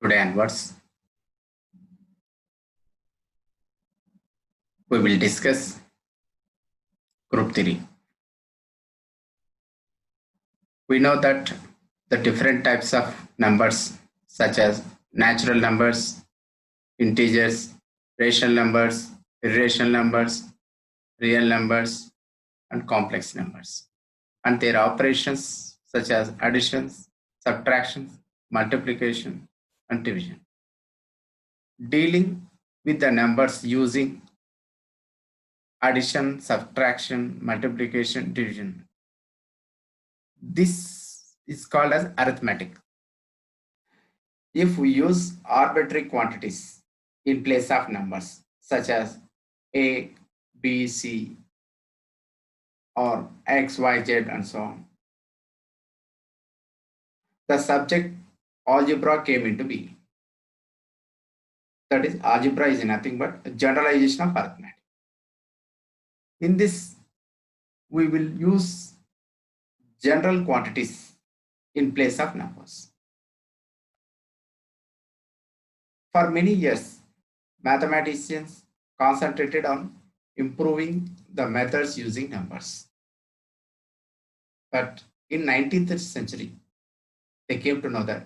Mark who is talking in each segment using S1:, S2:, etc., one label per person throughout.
S1: Today onwards, we will discuss group theory. We know that the different types of numbers, such as natural numbers, integers, rational numbers, irrational numbers, real numbers, and complex numbers, and their operations such as additions, subtractions, multiplication, and division. Dealing with the numbers using addition, subtraction, multiplication, division. This is called as arithmetic. If we use arbitrary quantities in place of numbers such as A, B, C, or X, Y, Z, and so on, the subject algebra came into being. That is, algebra is nothing but a generalization of arithmetic. In this, we will use general quantities in place of numbers. For many years, mathematicians concentrated on improving the methods using numbers. But in 19th century, they came to know that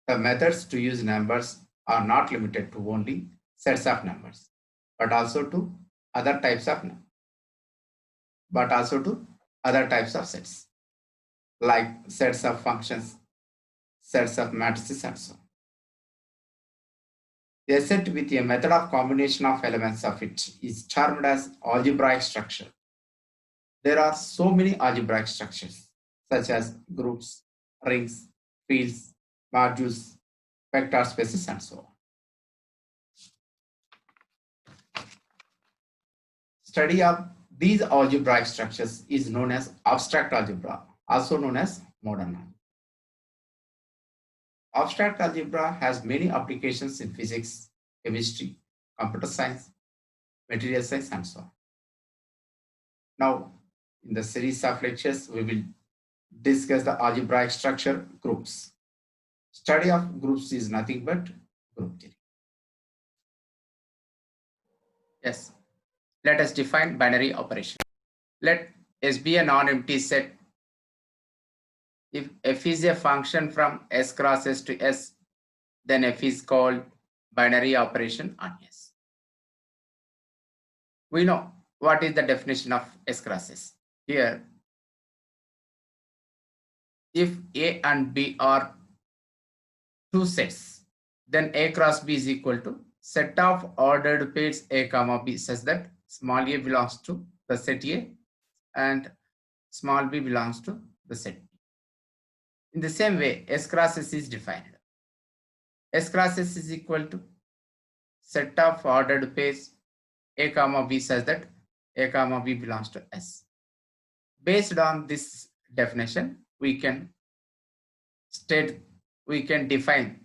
S1: the methods to use numbers are not limited to only sets of numbers, but also to other types of sets, like sets of functions, sets of matrices, and so on. A set with a method of combination of elements of it is termed as algebraic structure. There are so many algebraic structures, such as groups, rings, fields, modules, vector spaces, and so on. Study of these algebraic structures is known as abstract algebra, also known as modern algebra. Abstract algebra has many applications in physics, chemistry, computer science, material science, and so on. Now, in the series of lectures, we will discuss the algebraic structure groups. Study of groups is nothing but group theory. Yes, let us define binary operation. Let S be a non-empty set. If f is a function from S cross S to S, then f is called binary operation on S. We know what is the definition of S cross S. Here, if A and B are two sets, then A cross B is equal to set of ordered pairs A comma B, such that small a belongs to the set A and small b belongs to the set B. In the same way, S cross S is defined. S cross S is equal to set of ordered pairs A comma B, such that A comma B belongs to S. Based on this definition, we can define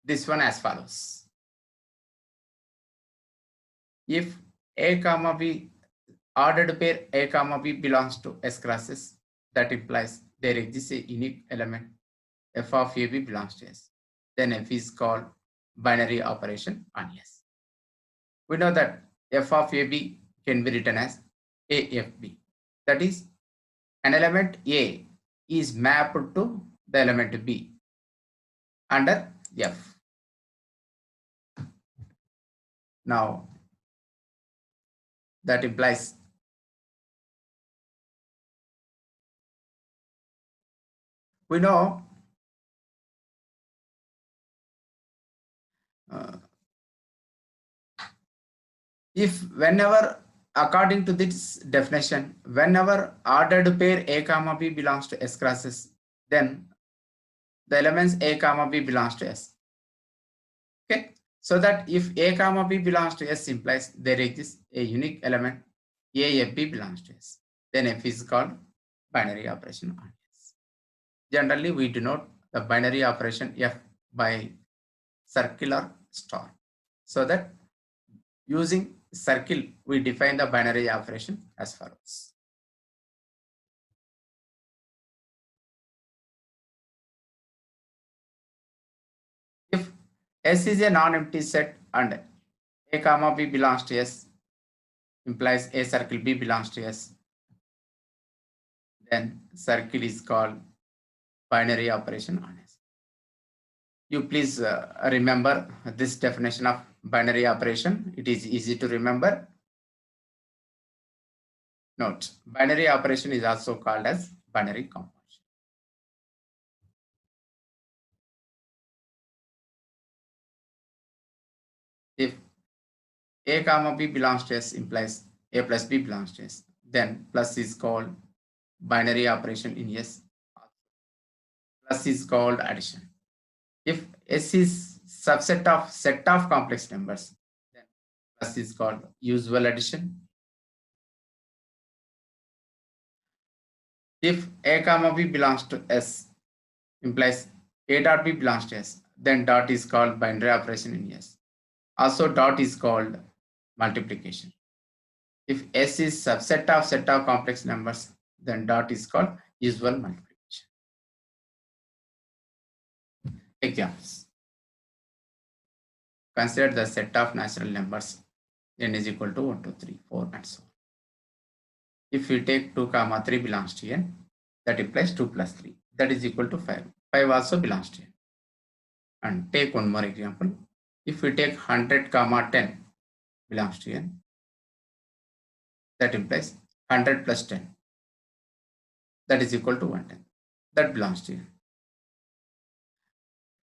S1: this one as follows. If A comma B, ordered pair A comma B belongs to S cross S, that implies there exists a unique element f of AB belongs to S. Then f is called binary operation on S. We know that f of AB can be written as AFB. That is, an element A is mapped to the element B under F. Now, that implies we know if whenever, according to this definition, whenever ordered pair A comma B belongs to S cross S, then the elements A comma B belongs to S. Okay, so that if A comma B belongs to S implies there exists a unique element AFB belongs to S. Then F is called binary operation on S. Generally, we denote the binary operation F by circular star. So that using circle, we define the binary operation as follows. If S is a non-empty set and A comma B belongs to S implies A circle B belongs to S. Then circle is called binary operation on S. You please remember this definition of binary operation. It is easy to remember. Note, binary operation is also called as binary composition. If A comma B belongs to S implies A plus B belongs to S, then plus is called binary operation in S. Plus is called addition. If S is subset of set of complex numbers, then plus is called usual addition. If A comma B belongs to S implies A dot B belongs to S, then dot is called binary operation in S. Also dot is called multiplication. If S is subset of set of complex numbers, then dot is called usual multiplication. Examples. Consider the set of natural numbers n is equal to 1, 2, 3, 4 and so on. If we take 2 comma 3 belongs to n, that implies 2 plus 3, that is equal to 5. 5 also belongs to n. And take one more example. If we take 100 comma 10 belongs to n, that implies 100 plus 10, that is equal to 110, that belongs to n.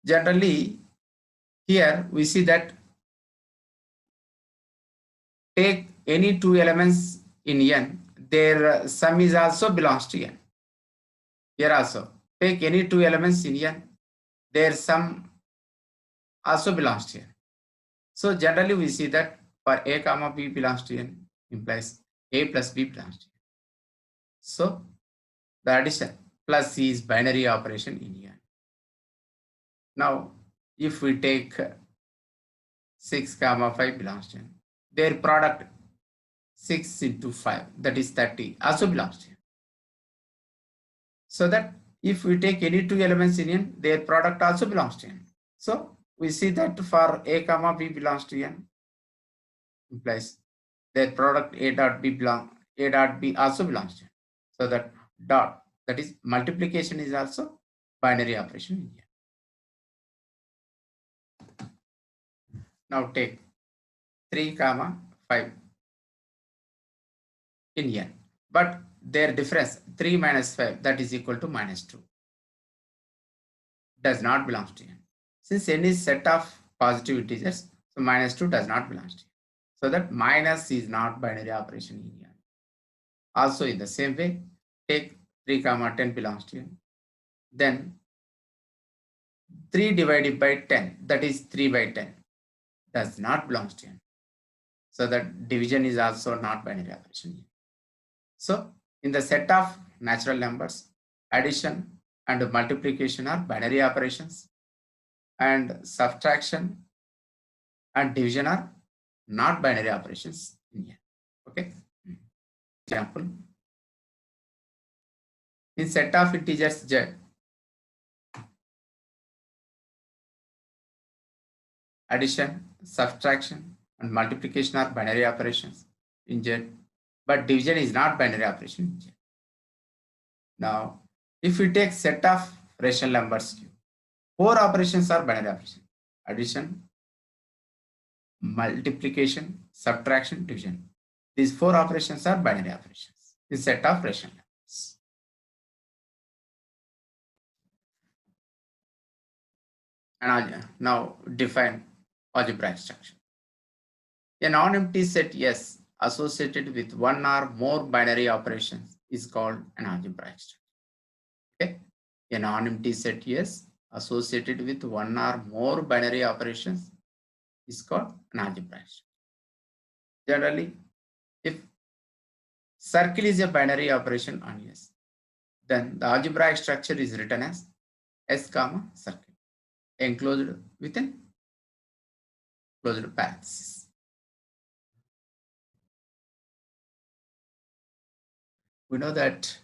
S1: Generally, here we see that take any two elements in n, their sum is also belongs to n. Here also, take any two elements in n, their sum also belongs to n. So generally we see that for A comma B belongs to n implies A plus B belongs to n. So the addition plus C is binary operation in n. Now if we take 6 comma 5 belongs to n, their product 6 into 5, that is 30, also belongs to n. So that if we take any two elements in n, their product also belongs to n. So we see that for A comma B belongs to n implies their product A dot B also belongs to n. So that dot, that is multiplication, is also binary operation in n. Now take 3 comma 5 in n, but their difference 3 minus 5, that is equal to minus 2, does not belong to n. Since n is set of positive integers, so minus 2 does not belong to n. So that minus is not binary operation in n. Also in the same way, take 3 comma 10 belongs to n. Then 3 divided by 10, that is 3 by 10, does not belong to n. So that division is also not binary operation. So in the set of natural numbers, addition and multiplication are binary operations, and subtraction and division are not binary operations in n. Okay. Example. In set of integers z, addition, subtraction and multiplication are binary operations in z, but division is not binary operation in z. Now, if we take set of rational numbers q, 4 operations are binary operations: addition, multiplication, subtraction, division. These 4 operations are binary operations in set of rational numbers. And now define algebraic structure. A non-empty set S associated with one or more binary operations is called an algebraic structure. Okay? A non-empty set S associated with one or more binary operations is called an algebraic structure. Generally, if circle is a binary operation on S, then the algebraic structure is written as S comma circle enclosed within closed parenthesis. We know that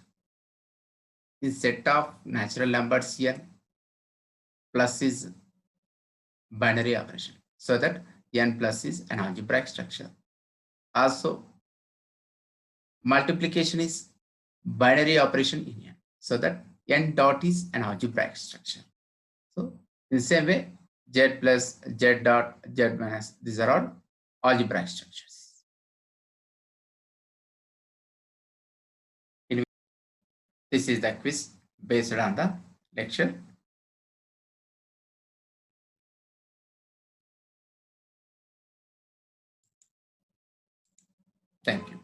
S1: in set of natural numbers here, plus is binary operation, so that n plus is an algebraic structure. Also, multiplication is binary operation in n, so that n dot is an algebraic structure. So in the same way, z plus z dot z minus, these are all algebraic structures. This is the quiz based on the lecture. Thank you.